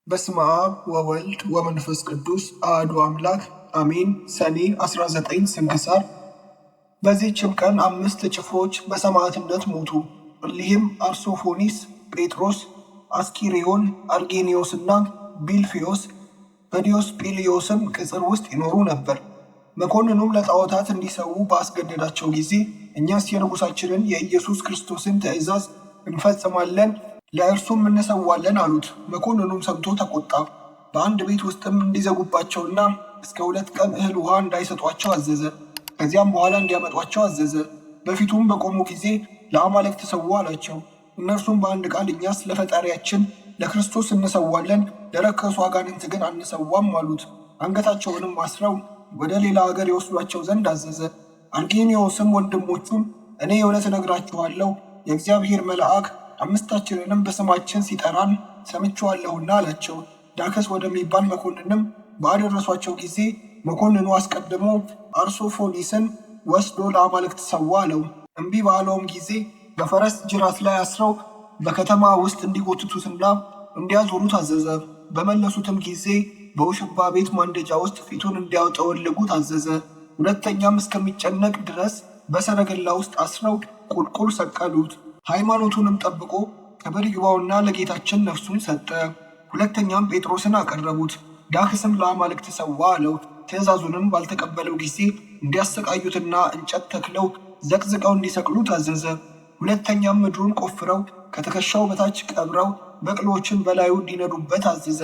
በስመ አብ ወወልድ ወመንፈስ ቅዱስ አሐዱ አምላክ አሜን። ሰኔ 19 ስንክሳር። በዚህችም ቀን 5 ጭፍሮች በሰማዕትነት ሞቱ። እሊህም አርሶፎኒስ፣ ጴጥሮስ፣ አስኪሪዮን፣ አርጌኒዮስና ቢልፊዮስ በዲዮስጵልዮስም ቅጽር ውስጥ ይኖሩ ነበር። መኮንኑም ለጣዖታት እንዲሰዉ ባስገደዳቸው ጊዜ እኛስ የንጉሣችንን የኢየሱስ ክርስቶስን ትእዛዝ እንፈጽማለን፣ ለእርሱም እንሰዋለን አሉት። መኮንኑም ሰምቶ ተቆጣ። በአንድ ቤት ውስጥም እንዲዘጉባቸውና እስከ 2 ቀን እህል ውሃ እንዳይሰጧቸው አዘዘ። ከዚያም በኋላ እንዲያመጧቸው አዘዘ። በፊቱም በቆሙ ጊዜ ለአማልክት ሰዉ አላቸው። እነርሱም በአንድ ቃል እኛስ ለፈጣሪያችን ለክርስቶስ እንሰዋለን፣ ለረከሱ አጋንንት ግን አንሰዋም አሉት። አንገታቸውንም አስረው ወደ ሌላ አገር የወስዷቸው ዘንድ አዘዘ። አርጌኒዮስም ወንድሞቹን እኔ የእውነት እነግራችኋለሁ የእግዚአብሔር መልአክ አምስታችንንም በስማችን ሲጠራን ሰምቼዋለሁና አላቸው። ዳከስ ወደሚባል መኮንንም ባደረሷቸው ጊዜ መኮንኑ አስቀድሞ አርሶፎኒስን ወስዶ ለአማልክት ሰዋ አለው። እምቢ ባለውም ጊዜ በፈረስ ጅራት ላይ አስረው በከተማ ውስጥ እንዲጎትቱትና እንዲያዞሩት አዘዘ። በመለሱትም ጊዜ በውሽባ ቤት ማንደጃ ውስጥ ፊቱን እንዲያጠወልጉ ታዘዘ። ሁለተኛም እስከሚጨነቅ ድረስ በሰረገላ ውስጥ አስረው ቁልቁል ሰቀሉት። ሃይማኖቱንም ጠብቆ ክብር ይግባውና ለጌታችን ነፍሱን ሰጠ። ሁለተኛም ጴጥሮስን አቀረቡት። ዳክስም ለአማልክት ሰዋ አለው። ትእዛዙንም ባልተቀበለው ጊዜ እንዲያሰቃዩትና እንጨት ተክለው ዘቅዝቀው እንዲሰቅሉ ታዘዘ። ሁለተኛም ምድሩን ቆፍረው ከትከሻው በታች ቀብረው በቅሎችን በላዩ እንዲነዱበት አዘዘ።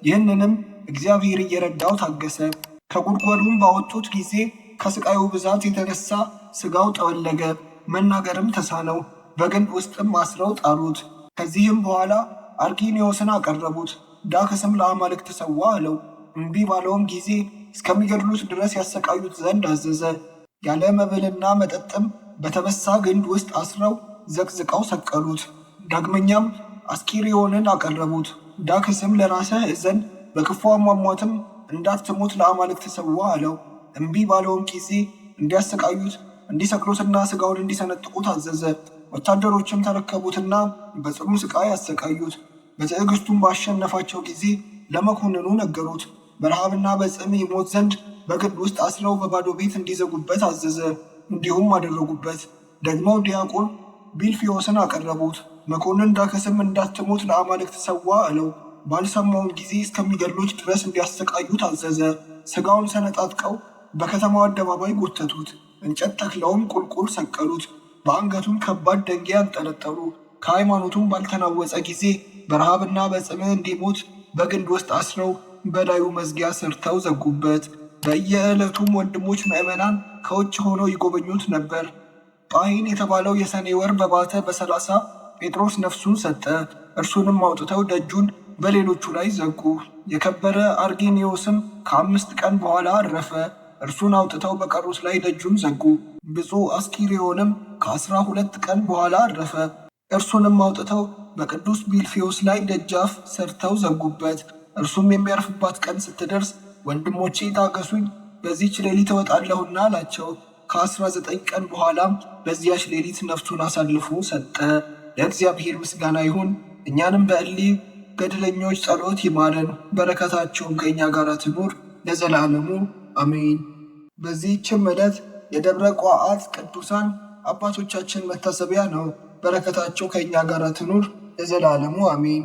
ይህንንም እግዚአብሔር እየረዳው ታገሰ። ከጉድጓዱም ባወጡት ጊዜ ከስቃዩ ብዛት የተነሳ ስጋው ጠወለገ፣ መናገርም ተሳነው። በግንድ ውስጥም አስረው ጣሉት። ከዚህም በኋላ አርጌኒዮስን አቀረቡት። ዳክስም ለአማልክት ሰዋ አለው። እምቢ ባለውም ጊዜ እስከሚገድሉት ድረስ ያሰቃዩት ዘንድ አዘዘ። ያለ መብልና መጠጥም በተበሳ ግንድ ውስጥ አስረው ዘቅዝቀው ሰቀሉት። ዳግመኛም አስኪሪዮንን አቀረቡት። ዳክስም ለራስህ እዘን፣ በክፉ አሟሟትም እንዳትሞት ለአማልክት ሰዋ አለው። እምቢ ባለውም ጊዜ እንዲያሰቃዩት እንዲሰቅሉትና ስጋውን እንዲሰነጥቁት አዘዘ። ወታደሮችም ተረከቡትና በጽኑ ስቃይ ያሰቃዩት። በትዕግስቱም ባሸነፋቸው ጊዜ ለመኮንኑ ነገሩት። በረሃብና በጽም ይሞት ዘንድ በግንድ ውስጥ አስረው በባዶ ቤት እንዲዘጉበት አዘዘ። እንዲሁም አደረጉበት። ደግሞ ዲያቆን ቢልፊዮስን አቀረቡት። መኮንን ዳክስም እንዳትሞት ለአማልክት ሰዋ አለው። ባልሰማውን ጊዜ እስከሚገድሉት ድረስ እንዲያሰቃዩት አዘዘ። ስጋውን ሰነጣጥቀው በከተማው አደባባይ ጎተቱት። እንጨት ተክለውም ቁልቁል ሰቀሉት። በአንገቱም ከባድ ደንጊያ አንጠለጠሉ። ከሃይማኖቱም ባልተናወፀ ጊዜ በረሃብና በጽም እንዲሞት በግንድ ውስጥ አስረው በላዩ መዝጊያ ሰርተው ዘጉበት። በየዕለቱም ወንድሞች ምዕመናን ከውጭ ሆነው ይጎበኙት ነበር። ጳሂን የተባለው የሰኔ ወር በባተ በ30 ጴጥሮስ ነፍሱን ሰጠ። እርሱንም አውጥተው ደጁን በሌሎቹ ላይ ዘጉ። የከበረ አርጌኒዮስም ከ5 ቀን በኋላ አረፈ። እርሱን አውጥተው በቀሩት ላይ ደጁን ዘጉ። ብፁዕ አስኪሪዮንም ከ12 ቀን በኋላ አረፈ። እርሱንም አውጥተው በቅዱስ ቢልፊዮስ ላይ ደጃፍ ሰርተው ዘጉበት። እርሱም የሚያርፍባት ቀን ስትደርስ ወንድሞቼ ታገሱኝ፣ በዚህች ሌሊት እወጣለሁና አላቸው። ከ19 ቀን በኋላም በዚያች ሌሊት ነፍሱን አሳልፎ ሰጠ። ለእግዚአብሔር ምስጋና ይሁን። እኛንም በእሊህ ገድለኞች ጸሎት ይማረን፣ በረከታቸውም ከእኛ ጋር ትኑር ለዘላለሙ አሜን። በዚህችም ዕለት የደብረ ቋዓት ቅዱሳን አባቶቻችን መታሰቢያ ነው። በረከታቸው ከእኛ ጋር ትኑር ለዘላለሙ አሜን።